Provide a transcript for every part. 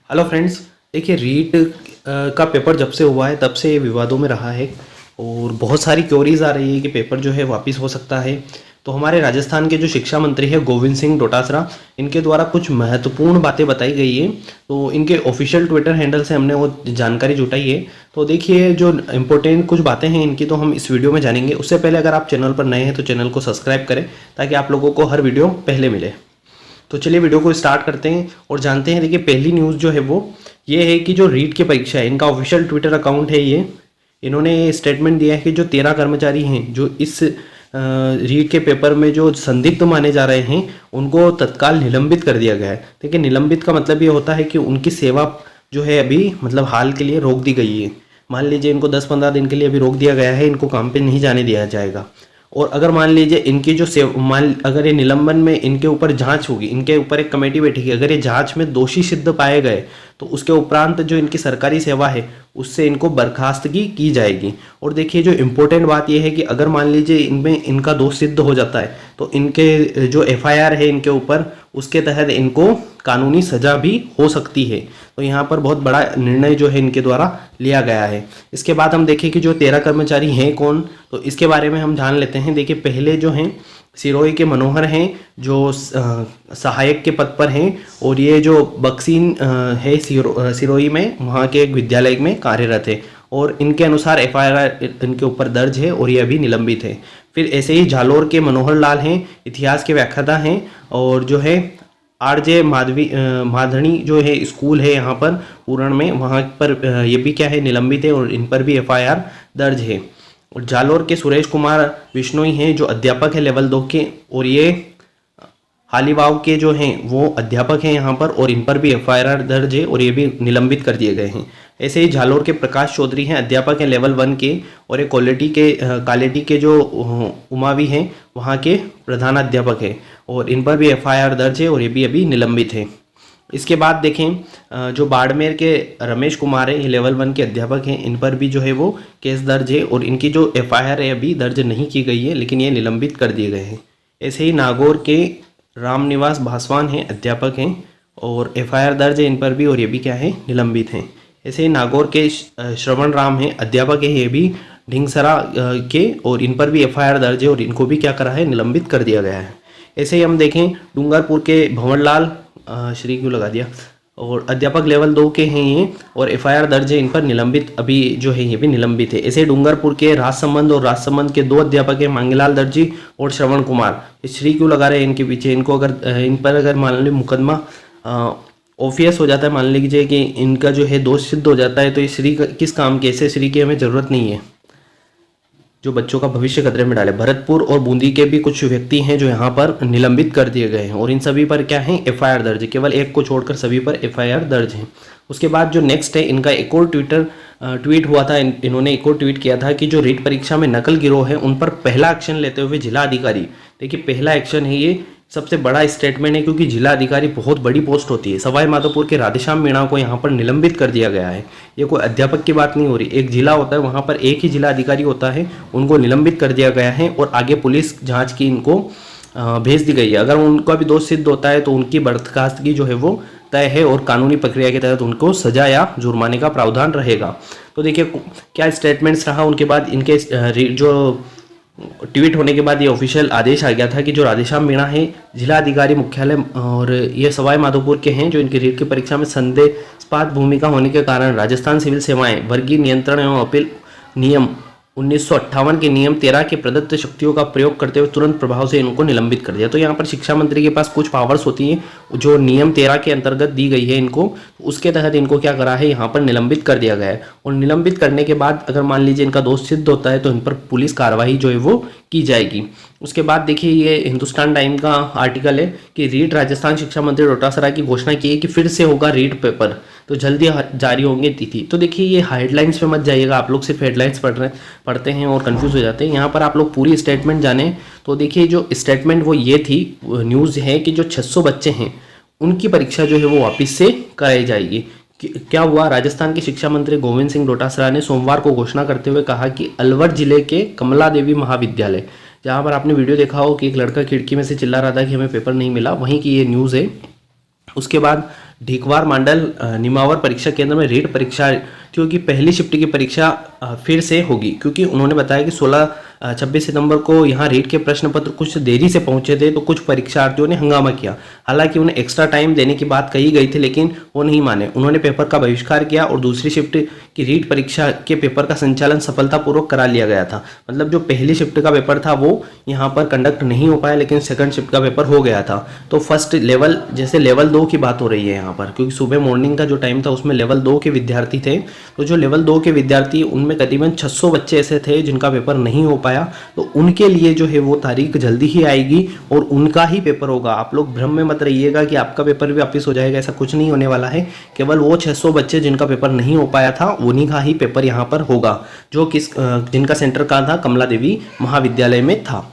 Hello friends. देखिए रीट का paper जब से हुआ है तब से ये विवादों में रहा है और बहुत सारी क्योरीज आ रही है कि पेपर जो है वापस हो सकता है। तो हमारे राजस्थान के जो शिक्षा मंत्री है गोविंद सिंह डोटासरा, इनके द्वारा कुछ महत्वपूर्ण बातें बताई गई है। तो इनके ऑफिशियल ट्विटर हैंडल से हमने वो जानकारी जुटाई है। तो देखिए जो इम्पोर्टेंट कुछ बातें हैं इनकी तो हम इस वीडियो में जानेंगे। उससे पहले अगर आप चैनल पर नए हैं तो चैनल को सब्सक्राइब करें ताकि आप लोगों को हर वीडियो पहले मिले। तो चलिए वीडियो को स्टार्ट करते हैं और जानते हैं। देखिए पहली न्यूज़ जो है वो ये है कि जो रीट की परीक्षा है, इनका ऑफिशियल ट्विटर अकाउंट है ये। इन्होंने स्टेटमेंट दिया है कि जो 13 कर्मचारी हैं जो इस रीट के पेपर में जो संदिग्ध माने जा रहे हैं उनको तत्काल निलंबित कर दिया गया है। देखिए निलंबित का मतलब ये होता है कि उनकी सेवा जो है अभी मतलब हाल के लिए रोक दी गई है। मान लीजिए इनको 10-15 दिन के लिए अभी रोक दिया गया है, इनको काम पे नहीं जाने दिया जाएगा। और अगर मान लीजिए इनकी जो अगर ये निलंबन में इनके ऊपर जांच होगी, इनके ऊपर एक कमेटी बैठेगी, अगर ये जांच में दोषी सिद्ध पाए गए तो उसके उपरांत जो इनकी सरकारी सेवा है उससे इनको बर्खास्तगी की जाएगी। और देखिए जो इम्पोर्टेंट बात यह है कि अगर मान लीजिए इनमें इनका दोष सिद्ध हो जाता है तो इनके जो एफआईआर है इनके ऊपर, उसके तहत इनको कानूनी सजा भी हो सकती है। तो यहाँ पर बहुत बड़ा निर्णय जो है इनके द्वारा लिया गया है। इसके बाद हम देखें कि जो 13 कर्मचारी हैं कौन, तो इसके बारे में हम जान लेते हैं। देखिए पहले जो हैं सिरोही के मनोहर हैं जो सहायक के पद पर हैं, और ये जो बक्सीन है सिरोही में, वहाँ के एक विद्यालय में कार्यरत है और इनके अनुसार एफआईआर इनके ऊपर दर्ज है और ये अभी निलंबित है। फिर ऐसे ही जालोर के मनोहर लाल हैं, इतिहास के व्याख्याता हैं, और जो है आरजे माधणी जो है स्कूल है यहाँ पर पूरण में, वहाँ पर ये भी क्या है निलंबित है और इन पर भी एफआईआर दर्ज है। और जालोर के सुरेश कुमार बिश्नोई हैं जो अध्यापक है लेवल 2 के, और ये हालीवाव के जो हैं वो अध्यापक हैं यहाँ पर, और इन पर भी एफआईआर दर्ज है और ये भी निलंबित कर दिए गए हैं। ऐसे ही झालोर के प्रकाश चौधरी हैं, अध्यापक हैं लेवल 1 के, और एक कालेटी के जो उमावी हैं वहाँ के प्रधान अध्यापक हैं, और इन पर भी एफआईआर दर्ज है और ये भी अभी निलंबित है। इसके बाद देखें जो बाड़मेर के रमेश कुमार है, ये लेवल 1 के अध्यापक हैं, इन पर भी जो है वो केस दर्ज है और इनकी जो एफआईआर है अभी दर्ज नहीं की गई है, लेकिन ये निलंबित कर दिए गए हैं। ऐसे ही नागौर के रामनिवास भासवान हैं, अध्यापक हैं, और एफआईआर दर्ज है इन पर भी और ये भी क्या है निलंबित हैं। ऐसे ही नागौर के श्रवण राम हैं, अध्यापक है, ये भी ढिंगसरा के, और इन पर भी एफआईआर दर्ज है और इनको भी क्या करा है निलंबित कर दिया गया है। ऐसे ही हम देखें डूंगरपुर के भंवरलाल श्री क्यों लगा दिया, और अध्यापक लेवल 2 के हैं ये, और एफआईआर दर्ज है इन पर, निलंबित अभी जो है ये भी निलंबित है। ऐसे डूंगरपुर के राजसमंद और राजसमंद के 2 अध्यापक हैं, मांगीलाल दर्जी और श्रवण कुमार। श्री क्यों लगा रहे हैं इनके पीछे, इनको अगर इन पर अगर मान लीजिए मुकदमा ऑफियस हो जाता है, मान लीजिए कि इनका जो है दोष सिद्ध हो जाता है, तो ये श्री किस काम के, ऐसे श्री की हमें ज़रूरत नहीं है जो बच्चों का भविष्य खतरे में डाले। भरतपुर और बूंदी के भी कुछ व्यक्ति हैं जो यहाँ पर निलंबित कर दिए गए हैं और इन सभी पर क्या है एफआईआर दर्ज है, केवल एक को छोड़कर सभी पर एफआईआर दर्ज है। उसके बाद जो नेक्स्ट है इनका एक और ट्वीट हुआ था, इन्होंने एक और ट्वीट किया था कि जो रीट परीक्षा में नकल गिरोह है उन पर पहला एक्शन लेते हुए जिला अधिकारी। देखिए पहला एक्शन है, ये सबसे बड़ा स्टेटमेंट है क्योंकि जिला अधिकारी बहुत बड़ी पोस्ट होती है। सवाई माधोपुर के राधेश्याम मीणा को यहाँ पर निलंबित कर दिया गया है। ये कोई अध्यापक की बात नहीं हो रही, एक जिला होता है वहाँ पर एक ही जिला अधिकारी होता है, उनको निलंबित कर दिया गया है और आगे पुलिस जांच की इनको भेज दी गई है। अगर उनका भी दोष सिद्ध होता है तो उनकी बर्खास्तगी जो है वो तय है और कानूनी प्रक्रिया के तहत उनको सजा या जुर्माने का प्रावधान रहेगा। तो देखिए क्या स्टेटमेंट्स रहा उनके बाद, इनके जो ट्वीट होने के बाद ये ऑफिशियल आदेश आ गया था कि जो राधेश्याम मीणा है जिला अधिकारी मुख्यालय और ये सवाई माधोपुर के हैं, जो इनकी रीट की परीक्षा में संदेहास्पद भूमिका होने के कारण राजस्थान सिविल सेवाएं वर्गीय नियंत्रण एवं अपील नियम 1958 के नियम 13 के प्रदत्त शक्तियों का प्रयोग करते हुए तुरंत प्रभाव से इनको निलंबित कर दिया। तो यहाँ पर शिक्षा मंत्री के पास कुछ पावर्स होती हैं जो नियम 13 के अंतर्गत दी गई है इनको, उसके तहत इनको क्या करा है यहाँ पर निलंबित कर दिया गया है। और निलंबित करने के बाद अगर मान लीजिए इनका दोष सिद्ध होता है तो इन पर पुलिस कार्रवाई जो है वो की जाएगी। उसके बाद देखिए ये हिंदुस्तान टाइम का आर्टिकल है कि रीट राजस्थान शिक्षा मंत्री डोटासरा की घोषणा की है कि फिर से होगा रीट पेपर, तो जल्दी जारी होंगे तिथि। तो देखिए ये हेडलाइंस पे मत जाइएगा, आप लोग सिर्फ हेडलाइंस पढ़ते हैं और कंफ्यूज हो जाते हैं। यहाँ पर आप लोग पूरी स्टेटमेंट जाने। तो देखिए जो स्टेटमेंट वो ये थी, न्यूज़ है कि जो 600 बच्चे हैं उनकी परीक्षा जो है वो वापस से कराई जाएगी। क्या हुआ, राजस्थान के शिक्षा मंत्री गोविंद सिंह डोटासरा ने सोमवार को घोषणा करते हुए कहा कि अलवर जिले के कमला देवी महाविद्यालय, जहाँ पर आपने वीडियो देखा हो कि एक लड़का खिड़की में से चिल्ला रहा था कि हमें पेपर नहीं मिला, वहीं की ये न्यूज़ है। उसके बाद ढीकवार मांडल निमावर परीक्षा केंद्र में रीट परीक्षार्थियों की पहली शिफ्ट की परीक्षा फिर से होगी, क्योंकि उन्होंने बताया कि 26 सितंबर को यहाँ रीट के प्रश्न पत्र कुछ देरी से पहुंचे थे, तो कुछ परीक्षार्थियों ने हंगामा किया। हालांकि उन्हें एक्स्ट्रा टाइम देने की बात कही गई थी, लेकिन वो नहीं माने। उन्होंने पेपर का बहिष्कार किया और दूसरी शिफ्ट की रीट परीक्षा के पेपर का संचालन सफलतापूर्वक करा लिया गया था। मतलब जो पहली शिफ्ट का पेपर था वो यहाँ पर कंडक्ट नहीं हो पाया, लेकिन सेकंड शिफ्ट का पेपर हो गया था। तो फर्स्ट लेवल, जैसे लेवल 2 की बात हो रही है यहाँ पर, क्योंकि सुबह मॉर्निंग का जो टाइम था उसमें लेवल 2 के विद्यार्थी थे। तो जो लेवल 2 के विद्यार्थी, उनमें करीबन 600 बच्चे ऐसे थे जिनका पेपर नहीं हो पाया। तो उनके लिए जो है वो तारीख जल्दी ही आएगी और उनका ही पेपर होगा। आप लोग भ्रम में मत रहिएगा कि आपका पेपर भी वापस हो जाएगा, ऐसा कुछ नहीं होने वाला है। केवल वो 600 बच्चे जिनका पेपर नहीं हो पाया था उन्हीं का ही पेपर यहाँ पर होगा, जो जिनका सेंटर का था कमला देवी महाविद्यालय में था।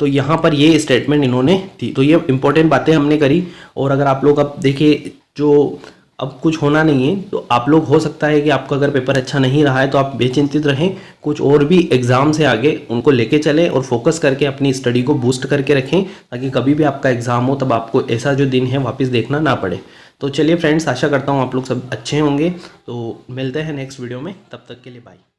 तो यहाँ पर ये स्टेटमेंट इन्होंने थी। तो ये इंपॉर्टेंट बातें हमने करी। और अगर आप लोग अब देखिए, जो अब कुछ होना नहीं है, तो आप लोग, हो सकता है कि आपका अगर पेपर अच्छा नहीं रहा है तो आप बेचिंतित रहें। कुछ और भी एग्ज़ाम से आगे उनको लेके चलें और फोकस करके अपनी स्टडी को बूस्ट करके रखें, ताकि कभी भी आपका एग्ज़ाम हो तब आपको ऐसा जो दिन है वापस देखना ना पड़े। तो चलिए फ्रेंड्स, आशा करता हूँ आप लोग सब अच्छे होंगे। तो मिलते हैं नेक्स्ट वीडियो में, तब तक के लिए बाय।